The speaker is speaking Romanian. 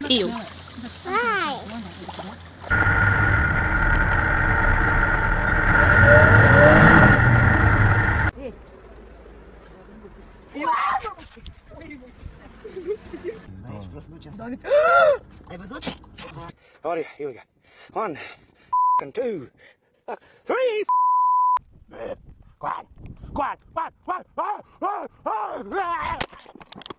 Ew. Ai văzut? Alright, here we go. 1, 2, 3. Quack, quack, quack, quack, quack, quack, quack.